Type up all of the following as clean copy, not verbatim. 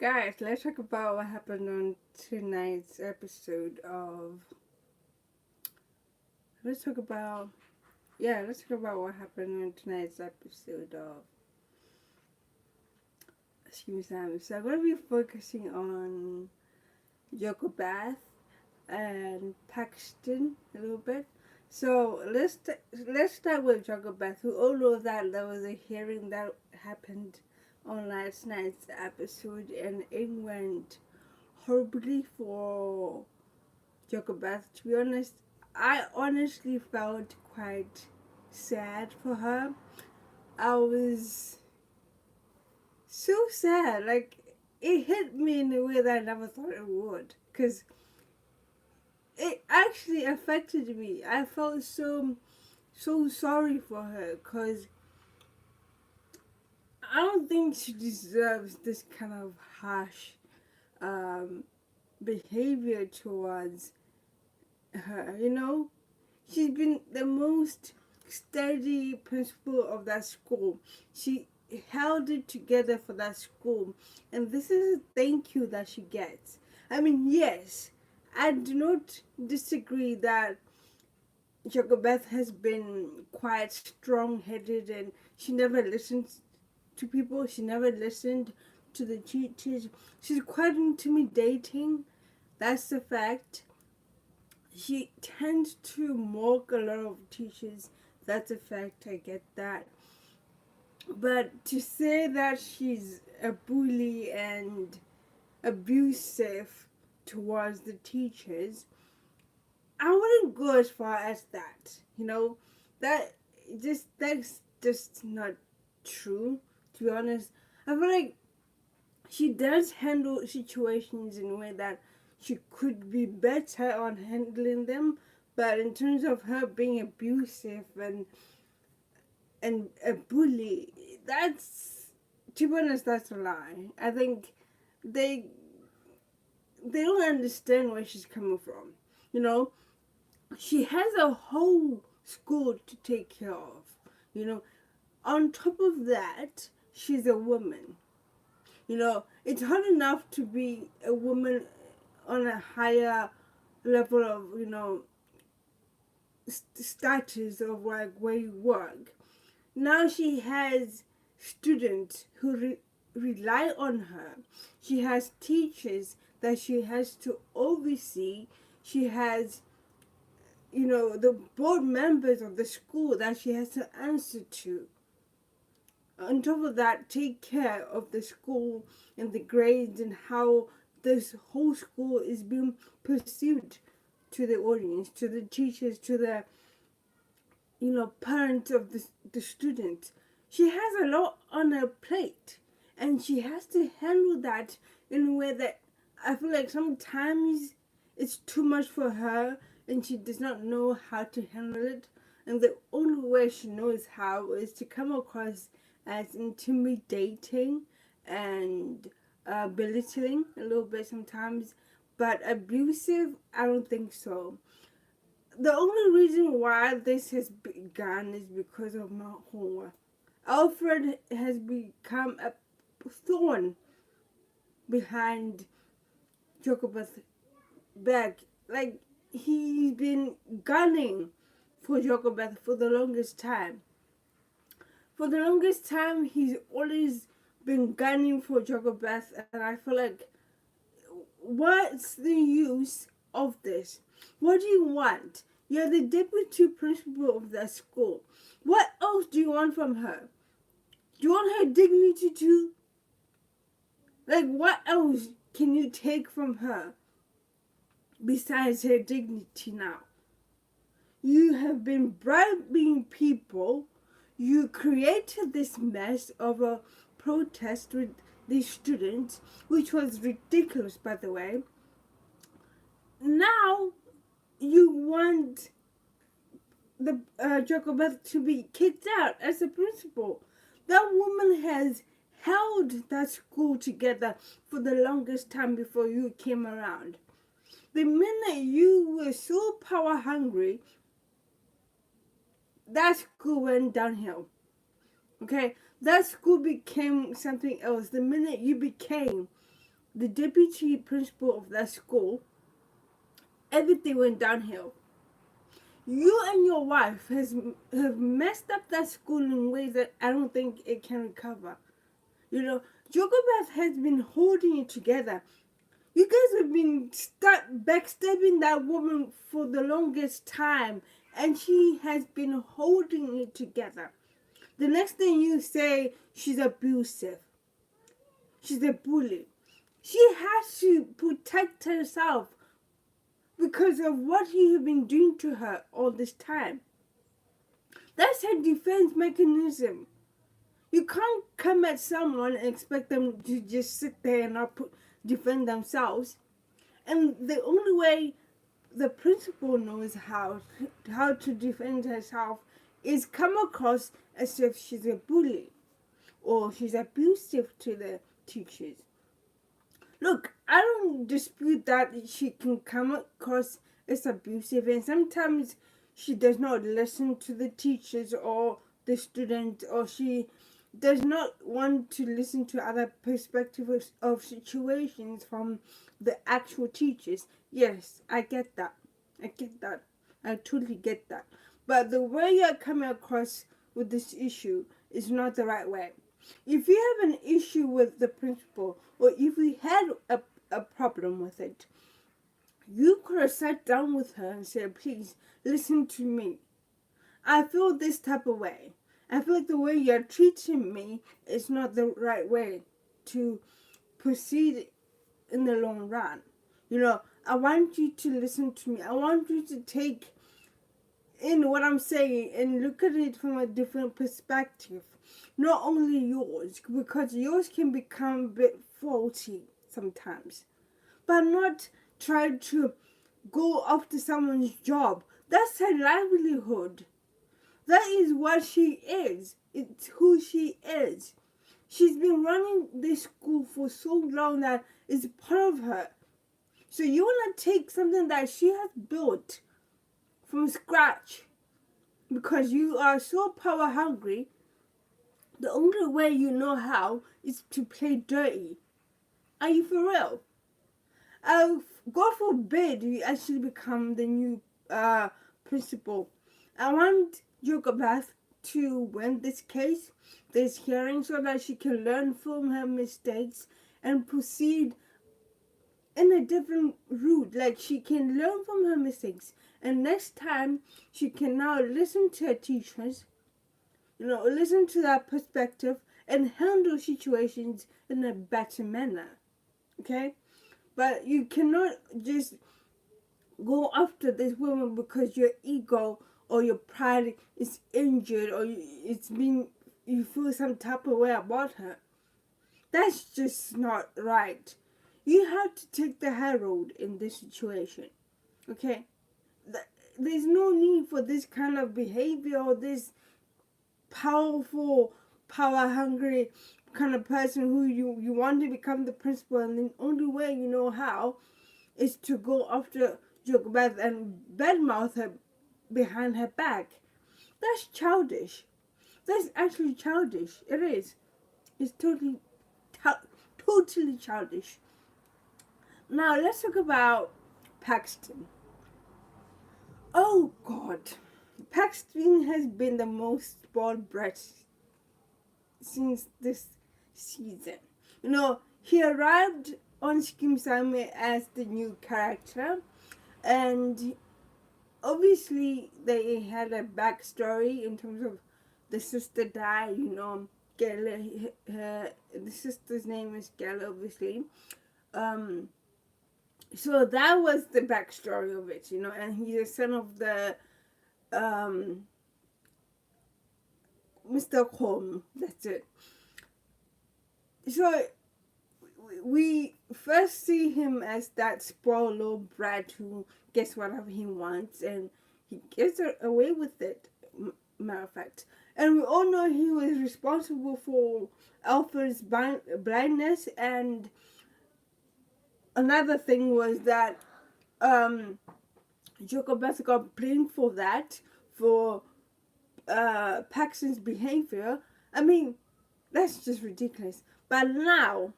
Guys, let's talk about what happened on tonight's episode of. Let's talk about. Let's talk about what happened on tonight's episode of Skeem Saam. So I'm going to be focusing on Bath and Paxton a little bit. So let's start with Bath. We all know that there was a hearing that happened on last night's episode, and it went horribly for Beth. To be honest, I honestly felt quite sad for her. I was so sad. Like, it hit me in a way that I never thought it would. Because it actually affected me. I felt so sorry for her. Because I don't think she deserves this kind of harsh um, behavior towards her, She's been the most steady principal of that school. She held it together for that school, and this is a thank you that she gets. I mean, yes, I do not disagree that Beth has been quite strong-headed, and she never listens to people. She never listened to the teachers. She's quite intimidating. That's the fact. She tends to mock a lot of teachers. That's a fact, I get that. But to say that she's a bully and abusive towards the teachers, I wouldn't go as far as that. That that's just not true. To be honest, I feel like she does handle situations in a way that she could be better on handling them, but in terms of her being abusive and a bully, that's, to be honest, that's a lie. I think they they don't understand where she's coming from. You know, she has a whole school to take care of. You know, on top of that, she's a woman. It's hard enough to be a woman on a higher level of status of like where you work. Now she has students who rely on her. She has teachers that she has to oversee. She has the board members of the school that she has to answer to. On top of that, take care of the school and the grades and how this whole school is being pursued to the audience, to the teachers, to the parents of the students. She has a lot on her plate, and she has to handle that in a way that I feel like sometimes it's too much for her, and she does not know how to handle it. And the only way she knows how is to come across as intimidating and belittling a little bit sometimes, but abusive, I don't think so. The only reason why this has begun is because of my homework. Alfred has become a thorn behind Jacob's back. Like, he's been gunning for Jacobeth for the longest time. For the longest time, he's always been gunning for Jacobeth, and I feel like, what's the use of this? What do you want? You're the deputy principal of that school. What else do you want from her? Do you want her dignity too? Like, what else can you take from her besides her dignity now? You have been bribing people. You created this mess of a protest with these students, which was ridiculous, by the way. Now you want the Jacobeth to be kicked out as a principal. That woman has held that school together for the longest time before you came around. The minute you were so power hungry, that school went downhill. Okay? That school became something else. The minute you became the deputy principal of that school, everything went downhill. You and your wife have messed up that school in ways that I don't think it can recover. You know, Jogobeth has been holding it together. You guys have been backstabbing that woman for the longest time, and she has been holding it together. The next thing you say, she's abusive. She's a bully. She has to protect herself because of what you have been doing to her all this time. That's her defense mechanism. You can't come at someone and expect them to just sit there and not defend themselves. And the only way the principal knows how to defend herself is come across as if she's a bully or she's abusive to the teachers. Look, I don't dispute that she can come across as abusive, and sometimes she does not listen to the teachers or the student, or she does not want to listen to other perspectives of situations from the actual teachers. Yes, I get that. I totally get that. But the way you're coming across with this issue is not the right way. If you have an issue with the principal, or if we had a problem with it, you could have sat down with her and said, please, listen to me. I feel this type of way. I feel like the way you're treating me is not the right way to proceed in the long run. You know, I want you to listen to me. I want you to take in what I'm saying and look at it from a different perspective. Not only yours, because yours can become a bit faulty sometimes. But not try to go after someone's job. That's her livelihood. That is what she is. It's who she is. She's been running this school for so long that it's part of her. So you want to take something that she has built from scratch because you are so power hungry. The only way you know how is to play dirty. Are you for real? God forbid you actually become the new principal. I want Jogobeth to win this case, this hearing, so that she can learn from her mistakes and proceed in a different route. Like, she can learn from her mistakes, and next time she can now listen to her teachers, listen to their perspective and handle situations in a better manner. Okay? But you cannot just go after this woman because your ego or your pride is injured, or you feel some type of way about her. That's just not right. You have to take the high road in this situation. Okay? There's no need for this kind of behavior or this powerful, power-hungry kind of person who you want to become the principal, and the only way you know how is to go after Jogobeth and badmouth her behind her back. That's childish. That's actually childish. It is. It's totally childish. Now let's talk about Paxton. Oh God. Paxton has been the most spoiled brat since this season. He arrived on Skeem as the new character, and obviously they had a backstory in terms of the sister died. Gala, the sister's name is Gala, obviously. So that was the backstory of it, and he's a son of the Mr. Holm. That's it. So we first see him as that spoiled little brat who gets whatever he wants, and he gets away with it, matter of fact. And we all know he was responsible for Alpha's blindness, and another thing was that Jogobeth got blamed for that, for Paxton's behavior. I mean, that's just ridiculous. But now,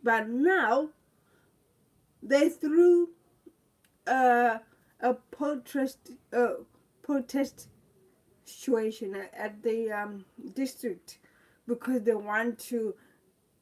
But now they threw a protest situation at the district because they want to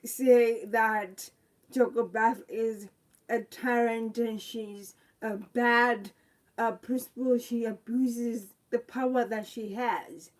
say that Jogobeth is a tyrant and she's a bad principal. She abuses the power that she has.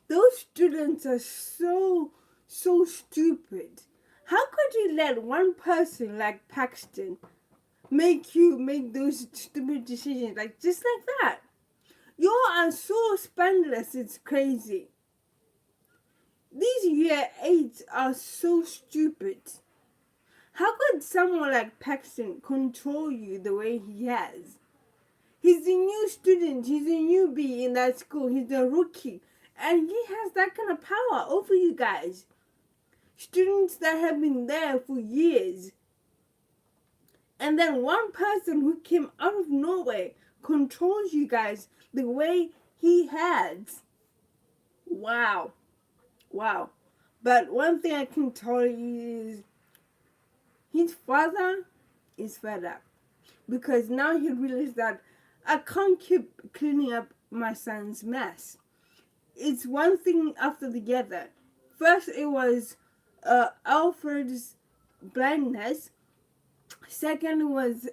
Those students are so stupid. How could you let one person like Paxton make you make those stupid decisions like just like that? You are so spendless, it's crazy. These year 8s are so stupid. How could someone like Paxton control you the way he has? He's a new student, he's a newbie in that school, he's a rookie, and he has that kind of power over you guys. Students that have been there for years. And then one person who came out of nowhere controls you guys the way he has. Wow. Wow. But one thing I can tell you is his father is fed up. Because now he realized that I can't keep cleaning up my son's mess. It's one thing after the other. First it was Alfred's blindness. Second was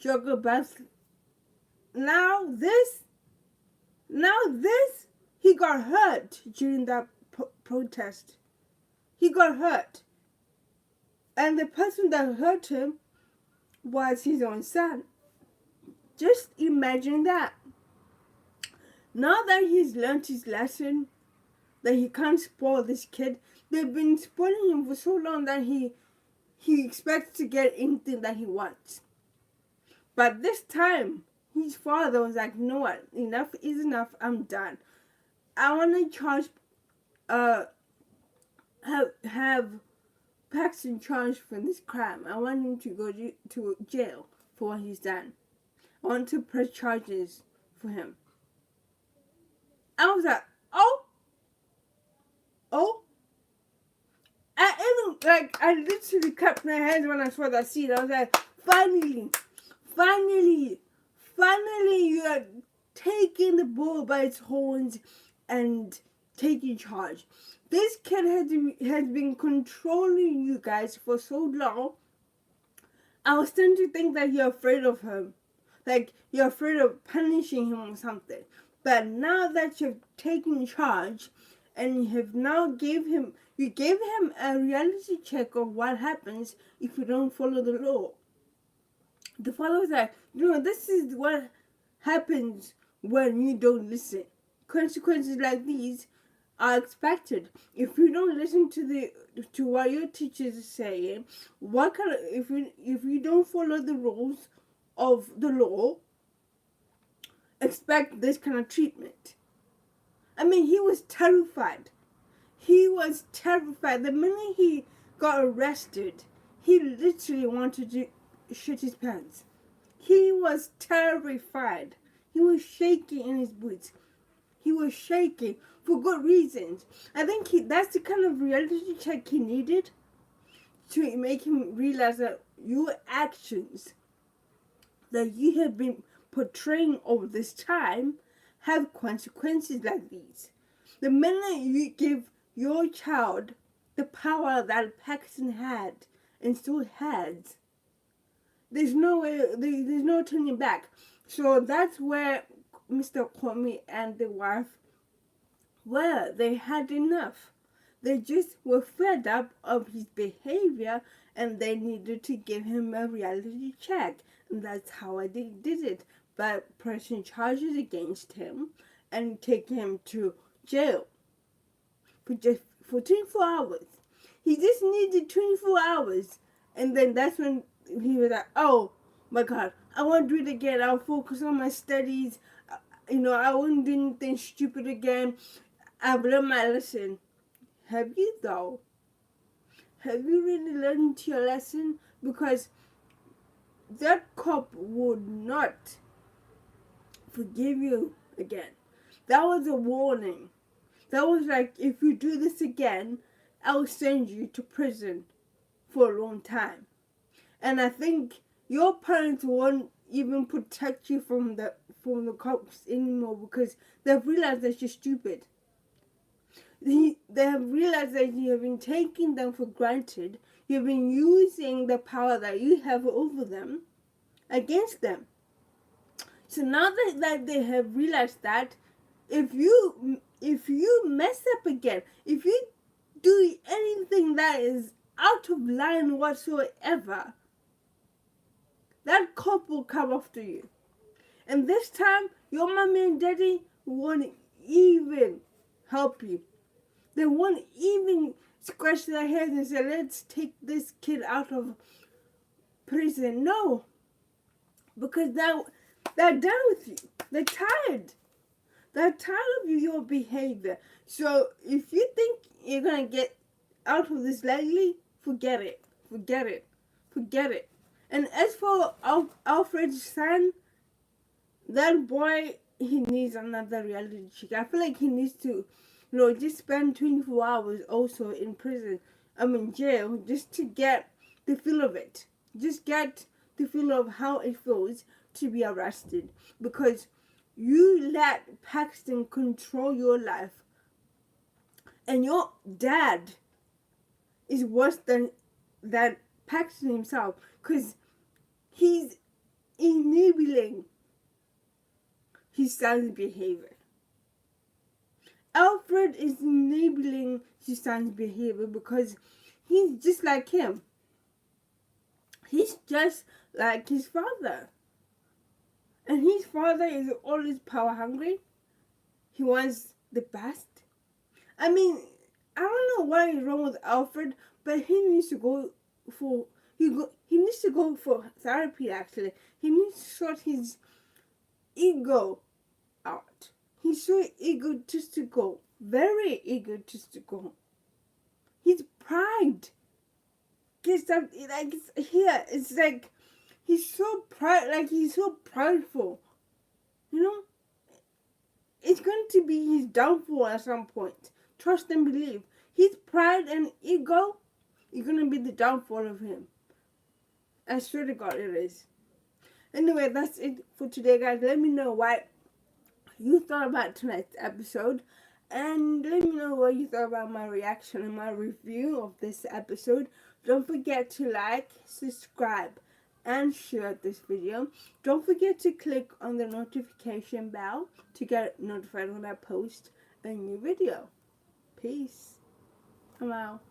Jogobeth. Now this, he got hurt during that protest. He got hurt. And the person that hurt him was his own son. Just imagine that. Now that he's learned his lesson, that he can't spoil this kid, they've been spoiling him for so long that he expects to get anything that he wants. But this time, his father was like, you know what, enough is enough, I'm done. I want to charge, have Paxton charged for this crime. I want him to go to jail for what he's done. I want to press charges for him. I was like, oh. I literally clapped my hands when I saw that scene. I was like, finally, you are taking the bull by its horns and taking charge. This kid has been controlling you guys for so long. I was starting to think that you're afraid of him. Like, you're afraid of punishing him or something. But now that you've taken charge and you have now gave him a reality check of what happens if you don't follow the law. The father was like, this is what happens when you don't listen. Consequences like these are expected. If you don't listen to what your teachers are saying, if you don't follow the rules of the law, expect this kind of treatment. I mean, he was terrified. The minute he got arrested, he literally wanted to shit his pants. He was terrified. He was shaking in his boots. He was shaking for good reasons. I think that's the kind of reality check he needed to make him realize that your actions that you have been portraying over this time have consequences like these. The minute you give your child the power that Paxton had and still has, there's no turning back. So that's where Mr. Kwame and the wife were. They had enough. They just were fed up of his behavior and they needed to give him a reality check. And that's how they did it, by pressing charges against him and taking him to jail for 24 hours. He just needed 24 hours. And then that's when he was like, oh my God, I won't do it again. I'll focus on my studies. I won't do anything stupid again. I've learned my lesson. Have you though? Have you really learned your lesson? Because that cop would not forgive you again. That was a warning. That was like, if you do this again, I'll send you to prison for a long time. And I think your parents won't even protect you from the cops anymore because they've realized that you're stupid. They have realized that you have been taking them for granted. You've been using the power that you have over them against them. So now that they have realized that, if you mess up again, if you do anything that is out of line whatsoever, that cop will come after you. And this time, your mommy and daddy won't even help you. They won't even scratch their heads and say, let's take this kid out of prison. No. Because they're done with you. They're tired. They're tired of your behavior. So if you think you're going to get out of this lightly, forget it. Forget it. Forget it. And as for Alfred's son, that boy, he needs another reality check. I feel like he needs to, just spend 24 hours also in prison. Jail, just to get the feel of it. Just get the feel of how it feels to be arrested. Because you let Paxton control your life. And your dad is worse than Paxton himself. Because he's enabling his son's behavior. Alfred is enabling his son's behavior because he's just like him. He's just like his father. And his father is always power hungry. He wants the best. I don't know what is wrong with Alfred, but he needs to go for therapy actually. He needs to sort his ego out. He's so eager just to go. Very eager just to go. His pride gets up, like, it's here. It's like he's so prideful. It's going to be his downfall at some point. Trust and believe. His pride and ego is going to be the downfall of him. I swear to God it is. Anyway, that's it for today, guys. Let me know what you thought about tonight's episode. And let me know what you thought about my reaction and my review of this episode. Don't forget to like, subscribe, and share this video. Don't forget to click on the notification bell to get notified when I post a new video. Peace. I'm out.